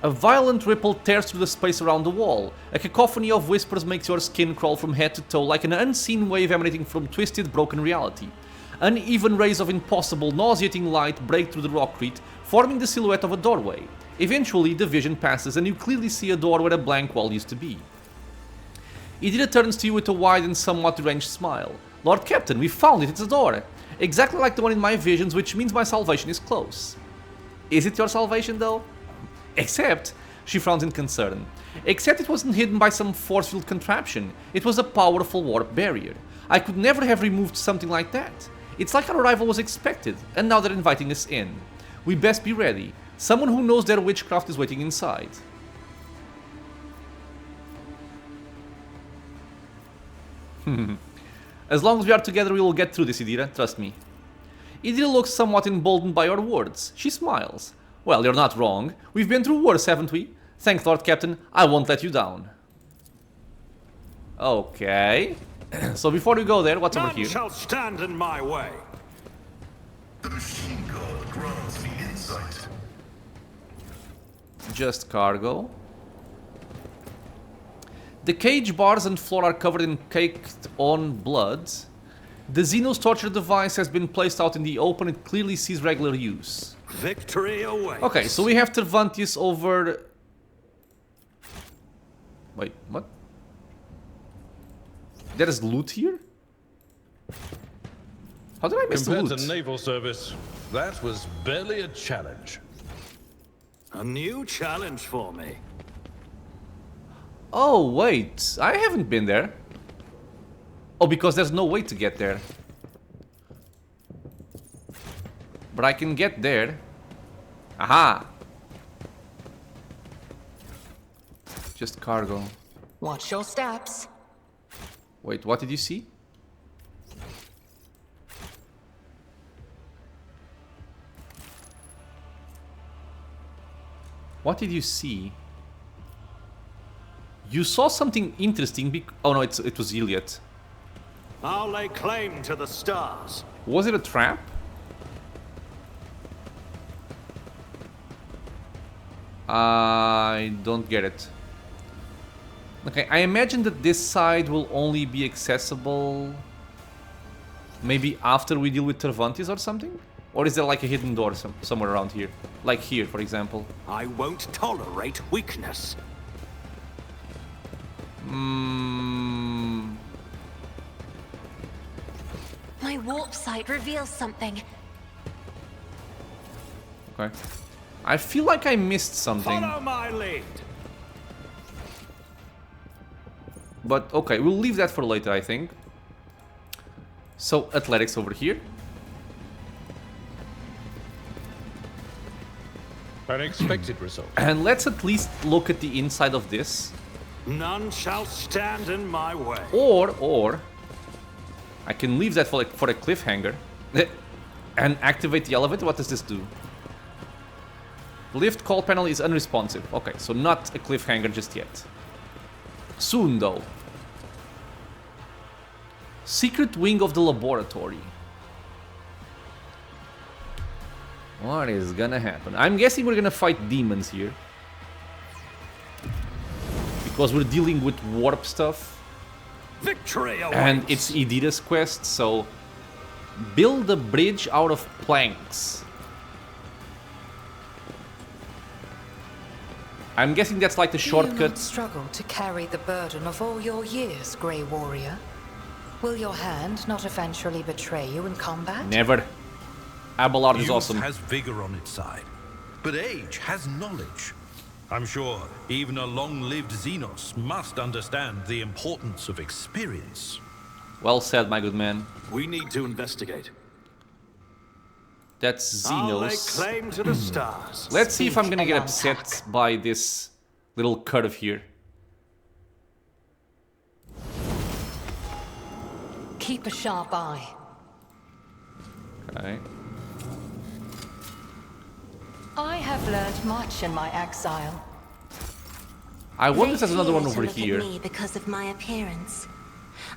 Speaker 1: A violent ripple tears through the space around the wall. A cacophony of whispers makes your skin crawl from head to toe like an unseen wave emanating from twisted, broken reality. Uneven rays of impossible, nauseating light break through the rockcrete, forming the silhouette of a doorway. Eventually, the vision passes and you clearly see a door where a blank wall used to be. Idira turns to you with a wide and somewhat deranged smile. Lord Captain, we found it, it's a door. Exactly like the one in my visions, which means my salvation is close. Is it your salvation, though? Except, she frowns in concern, except it wasn't hidden by some force-field contraption. It was a powerful warp barrier. I could never have removed something like that. It's like our arrival was expected, and now they're inviting us in. We best be ready. Someone who knows their witchcraft is waiting inside. As long as we are together, we will get through this, Idira. Trust me. Idira looks somewhat emboldened by your words. She smiles. Well, you're not wrong. We've been through worse, haven't we? Thanks, Lord Captain. I won't let you down. Okay. So before we go there, what's over
Speaker 4: None
Speaker 1: here?
Speaker 4: shall stand in my way.
Speaker 5: The machine god grants me insight.
Speaker 1: Just cargo. The cage bars and floor are covered in caked-on blood. The Xenos torture device has been placed out in the open. It clearly sees regular use.
Speaker 4: Victory awaits.
Speaker 1: Okay, so we have Tervantius over... Wait, what? There is loot here? How did I miss the
Speaker 7: Compared
Speaker 1: loot?
Speaker 7: to naval service, that was barely a challenge.
Speaker 4: A new challenge for me.
Speaker 1: Oh, wait. I haven't been there. Oh, because there's no way to get there. But I can get there. Aha! Just cargo.
Speaker 3: Watch your steps.
Speaker 1: Wait, what did you see? What did you see? You saw something interesting oh no, it was Iliad.
Speaker 4: I'll lay claim to the stars.
Speaker 1: Was it a trap? I don't get it. Okay, I imagine that this side will only be accessible maybe after we deal with Tervantis or something? Or is there like a hidden door somewhere around here? Like here, for example.
Speaker 4: I won't tolerate weakness.
Speaker 2: My warp sight reveals something.
Speaker 1: Okay. I feel like I missed something.
Speaker 4: Follow my lead.
Speaker 1: But okay, we'll leave that for later, I think. So, athletics over here.
Speaker 7: An expected result.
Speaker 1: And let's at least look at the inside of this.
Speaker 4: None shall stand in my way.
Speaker 1: Or I can leave that for a cliffhanger and activate the elevator. What does this do? Lift call panel is unresponsive. Okay, so not a cliffhanger just yet. Soon though. Secret wing of the laboratory. What is gonna happen? I'm guessing we're gonna fight demons here. Because we're dealing with warp stuff.
Speaker 4: Victory awaits.
Speaker 1: And it's Idira's quest, so build a bridge out of planks. I'm guessing that's like the
Speaker 3: Do you
Speaker 1: shortcut.
Speaker 3: not struggle to carry the burden of all your years, Grey Warrior? Will your hand not eventually betray you in combat?
Speaker 1: Never. Abelard is
Speaker 8: Youth
Speaker 1: awesome.
Speaker 8: has vigor on its side, but age has knowledge. I'm sure even a long-lived Xenos must understand the importance of experience.
Speaker 1: Well said, my good man.
Speaker 4: We need to investigate.
Speaker 1: That's
Speaker 4: I'll lay
Speaker 1: Xenos.
Speaker 4: claim to the stars.
Speaker 1: Let's see if I'm gonna get
Speaker 3: Speak,
Speaker 1: upset by this little curve here.
Speaker 3: Keep a sharp eye.
Speaker 1: Okay.
Speaker 3: I have learned much in my exile.
Speaker 1: I wonder if
Speaker 9: They
Speaker 1: there's another one
Speaker 9: fear to
Speaker 1: over
Speaker 9: look
Speaker 1: here.
Speaker 9: At me because of my appearance.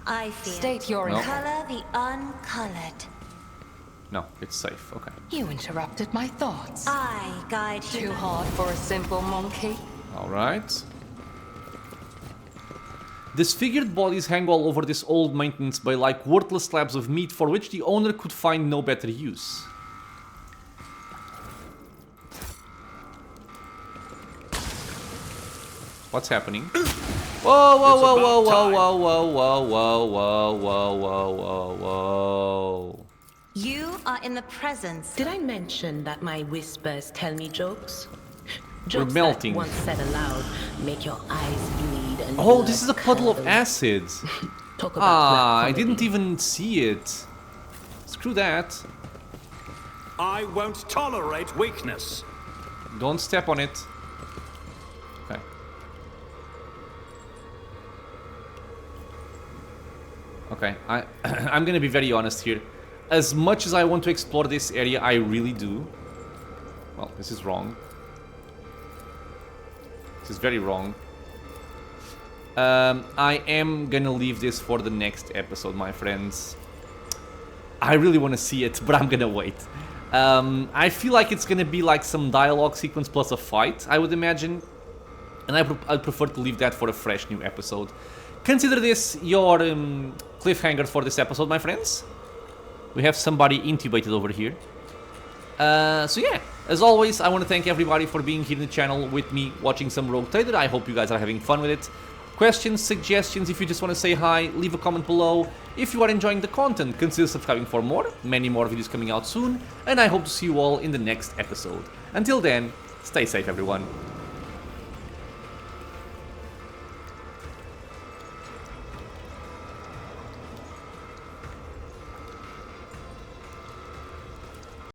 Speaker 9: I fear
Speaker 3: State your
Speaker 1: No.
Speaker 3: intent.
Speaker 9: color the uncolored.
Speaker 1: No, it's safe. Okay.
Speaker 3: You interrupted my thoughts.
Speaker 9: I guide
Speaker 3: Too
Speaker 9: you.
Speaker 3: hard for a simple monkey.
Speaker 1: Alright. Disfigured bodies hang all over this old maintenance bay like worthless slabs of meat for which the owner could find no better use. What's happening? Whoa, whoa, whoa, whoa, whoa, whoa, whoa, whoa, whoa, whoa, whoa, whoa, whoa, whoa.
Speaker 9: You are in the presence.
Speaker 6: Did I mention that my whispers tell me jokes?
Speaker 1: We're
Speaker 6: Jokes
Speaker 1: melting.
Speaker 6: that once said aloud make your eyes bleed and
Speaker 1: Oh, this is a
Speaker 6: blood
Speaker 1: puddle of
Speaker 6: curdle.
Speaker 1: acid.
Speaker 6: Talk about
Speaker 1: Ah,
Speaker 6: black
Speaker 1: I didn't
Speaker 6: comedy.
Speaker 1: even see it. Screw that.
Speaker 4: I won't tolerate weakness.
Speaker 1: Don't step on it. Okay. Okay, I'm gonna be very honest here. As much as I want to explore this area, I really do. Well, this is wrong. This is very wrong. I am gonna leave this for the next episode, my friends. I really want to see it, but I'm gonna wait. I feel like it's gonna be like some dialogue sequence plus a fight, I would imagine. And I'd prefer to leave that for a fresh new episode. Consider this your cliffhanger for this episode, my friends. We have somebody intubated over here. So yeah, as always, I want to thank everybody for being here in the channel with me, watching some Rogue Trader. I hope you guys are having fun with it. Questions, suggestions, if you just want to say hi, leave a comment below. If you are enjoying the content, consider subscribing for more. Many more videos coming out soon. And I hope to see you all in the next episode. Until then, stay safe, everyone.